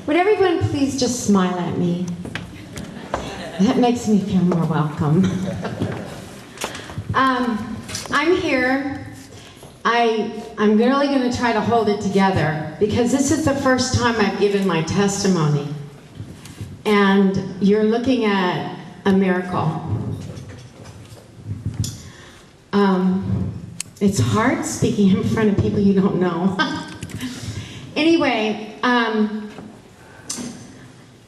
Would everyone please just smile at me? That makes me feel more welcome. I'm here. I'm really going to try to hold it together because this is the first time I've given my testimony. And you're looking at a miracle. It's hard speaking in front of people you don't know. Anyway,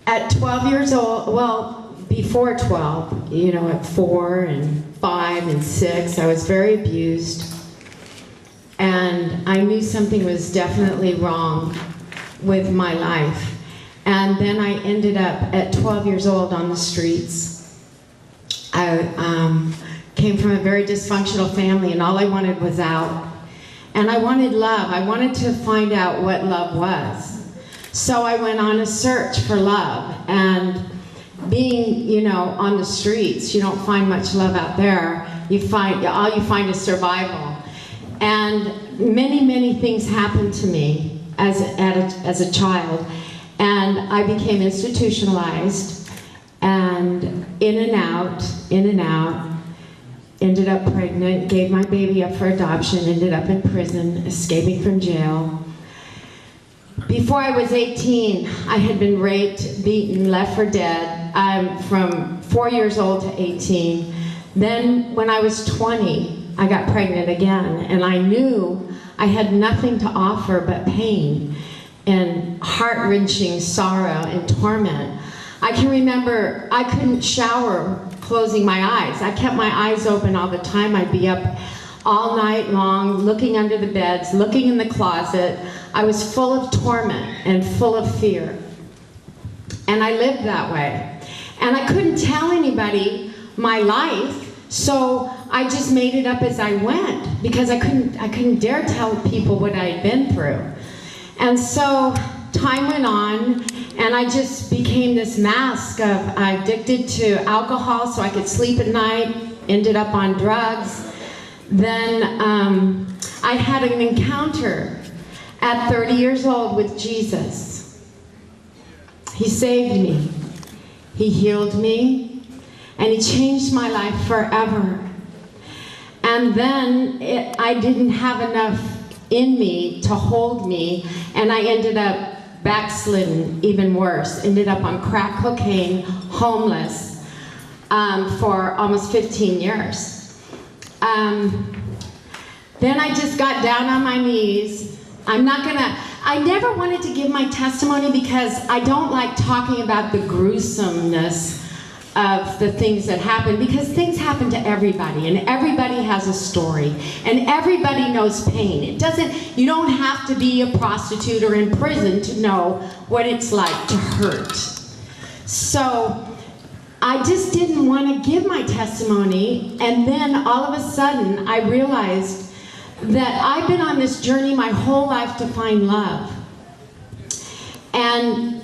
at 12 years old, well, before 12, you know, at 4 and 5 and 6, I was very abused. And I knew something was definitely wrong with my life. And then I ended up at 12 years old on the streets. I came from a very dysfunctional family, and all I wanted was out. And I wanted love. I wanted to find out what love was. So I went on a search for love. And being, you know, on the streets, you don't find much love out there. All you find is survival. And many, many things happened to me as a child. And I became institutionalized and in and out, ended up pregnant, gave my baby up for adoption, ended up in prison, escaping from jail. Before I was 18, I had been raped, beaten, left for dead. From 4 years old to 18. Then when I was 20, I got pregnant again, and I knew I had nothing to offer but pain and heart-wrenching sorrow and torment. I can remember I couldn't shower closing my eyes. I kept my eyes open all the time. I'd be up all night long, looking under the beds, looking in the closet. I was full of torment and full of fear. And I lived that way. And I couldn't tell anybody my life, so I just made it up as I went because I couldn't dare tell people what I had been through. And so time went on, and I just became this mask of addicted to alcohol so I could sleep at night, ended up on drugs. Then I had an encounter at 30 years old with Jesus. He saved me, He healed me, and He changed my life forever. And then I didn't have enough in me to hold me, and I ended up backslidden, even worse. Ended up on crack cocaine, homeless, for almost 15 years. Then I just got down on my knees. I never wanted to give my testimony because I don't like talking about the gruesomeness of the things that happen, because things happen to everybody, and everybody has a story, and everybody knows pain. You don't have to be a prostitute or in prison to know what it's like to hurt. So I just didn't want to give my testimony, and then all of a sudden I realized that I've been on this journey my whole life to find love. And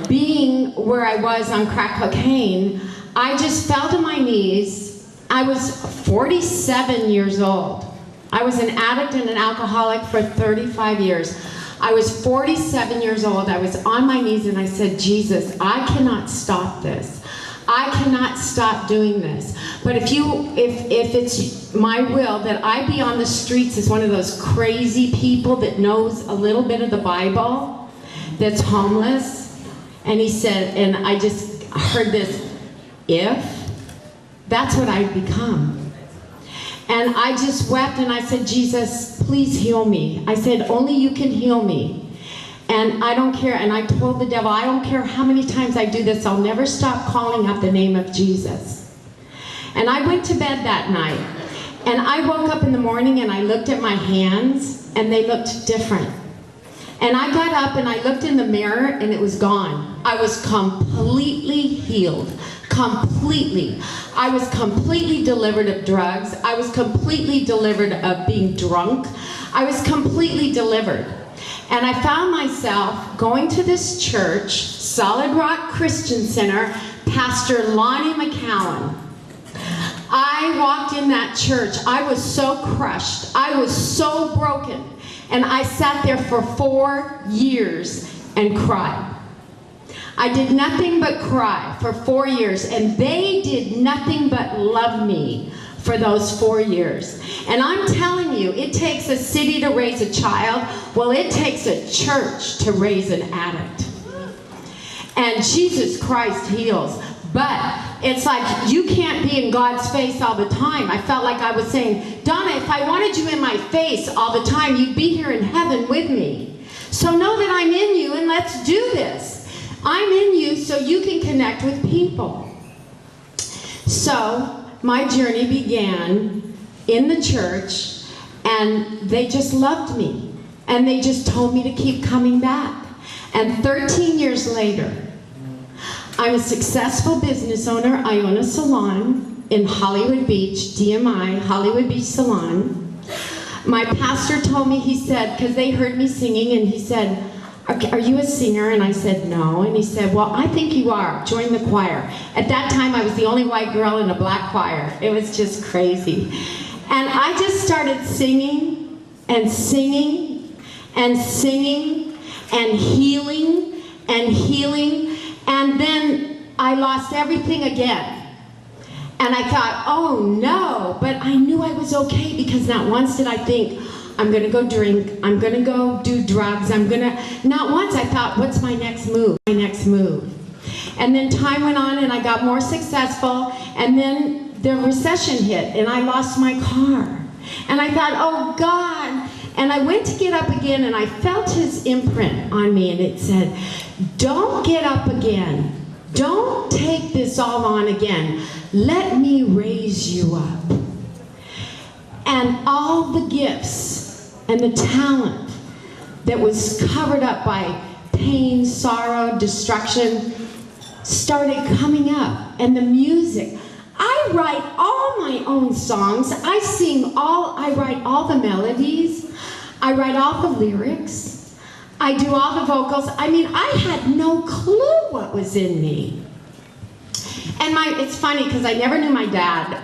being where I was on crack cocaine, I just fell to my knees. I was 47 years old. I was an addict and an alcoholic for 35 years. I was 47 years old. I was on my knees and I said, Jesus, I cannot stop this. I cannot stop doing this. But if it's my will that I be on the streets as one of those crazy people that knows a little bit of the Bible, that's homeless. And he said, and I just heard this, that's what I've become. And I just wept and I said, Jesus, please heal me. I said, only you can heal me. And I don't care. And I told the devil, I don't care how many times I do this, I'll never stop calling out the name of Jesus. And I went to bed that night. And I woke up in the morning and I looked at my hands and they looked different. And I got up and I looked in the mirror and it was gone. I was completely healed. Completely. I was completely delivered of drugs. I was completely delivered of being drunk. I was completely delivered. And I found myself going to this church, Solid Rock Christian Center, Pastor Lonnie McCowan. I walked in that church. I was so crushed. I was so broken. And I sat there for 4 years and cried. I did nothing but cry for 4 years, and they did nothing but love me for those 4 years. And I'm telling you, it takes a city to raise a child. Well, it takes a church to raise an addict. And Jesus Christ heals. But it's like you can't be in God's face all the time. I felt like I was saying, Donna, if I wanted you in my face all the time, you'd be here in heaven with me. So know that I'm in you, and let's do this. I'm in you so you can connect with people. So my journey began in the church, and they just loved me. And they just told me to keep coming back. And 13 years later, I'm a successful business owner. I own a salon in Hollywood Beach, DMI, Hollywood Beach Salon. My pastor told me, he said, because they heard me singing, and he said, are you a singer? And I said, no. And he said, well, I think you are. Join the choir. At that time, I was the only white girl in a black choir. It was just crazy. And I just started singing and singing and singing and healing and healing. And then I lost everything again. And I thought, oh no, but I knew I was okay, because not once did I think, I'm gonna go drink, I'm gonna go do drugs, not once I thought, what's my next move, And then time went on, and I got more successful, and then the recession hit, and I lost my car. And I thought, oh God. And I went to get up again, and I felt his imprint on me, and it said, don't get up again. Don't take this all on again. Let me raise you up. And all the gifts and the talent that was covered up by pain, sorrow, destruction started coming up. And the music. I write all my own songs. I write all the melodies. I write all the lyrics. I do all the vocals. I mean, I had no clue what was in me. And it's funny, because I never knew my dad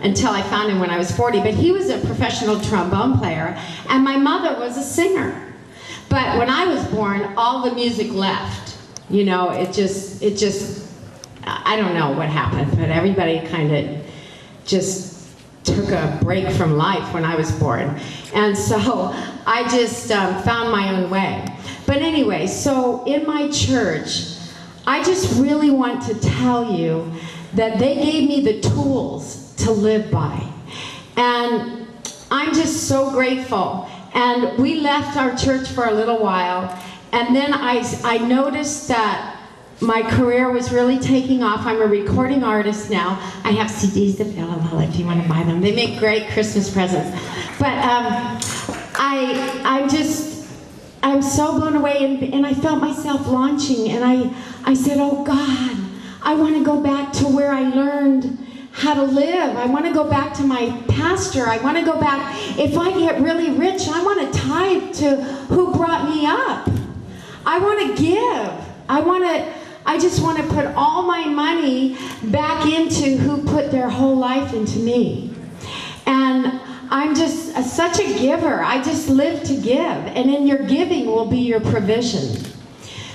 until I found him when I was 40, but he was a professional trombone player, and my mother was a singer. But when I was born, all the music left. You know, it just, I don't know what happened, but everybody kind of just took a break from life when I was born. And so I just found my own way. But anyway, so in my church, I just really want to tell you that they gave me the tools to live by. And I'm just so grateful. And we left our church for a little while, and then I noticed that my career was really taking off. I'm a recording artist now. I have CDs available if you want to buy them. They make great Christmas presents. But I'm so blown away, and I felt myself launching, and I said, oh God, I want to go back to where I learned how to live. I want to go back to my pastor. I want to go back. If I get really rich, I want to tithe to who brought me up. I want to give. I just want to put all my money back into who put their whole life into me. And I'm just such a giver. I just live to give. And in your giving will be your provision.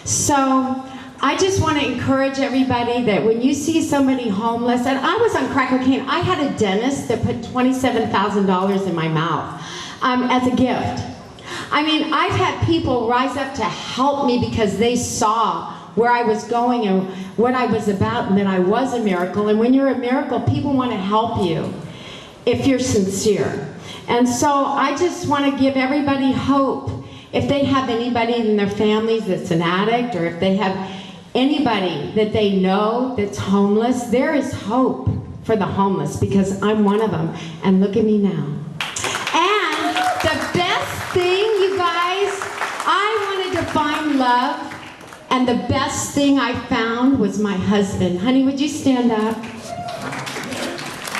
So I just want to encourage everybody that when you see somebody homeless, and I was on crack cocaine. I had a dentist that put $27,000 in my mouth as a gift. I mean, I've had people rise up to help me because they saw where I was going and what I was about, and that I was a miracle. And when you're a miracle, people want to help you if you're sincere. And so I just want to give everybody hope. If they have anybody in their families that's an addict, or if they have anybody that they know that's homeless, there is hope for the homeless, because I'm one of them. And look at me now. And the best thing, you guys, I wanted to find love. And the best thing I found was my husband. Honey, would you stand up?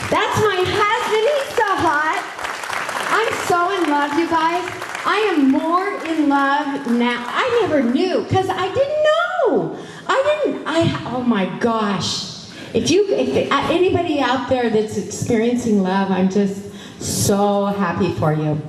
That's my husband. He's so hot. I'm so in love, you guys. I am more in love now. I never knew, because I didn't know. Oh my gosh. If anybody out there that's experiencing love, I'm just so happy for you.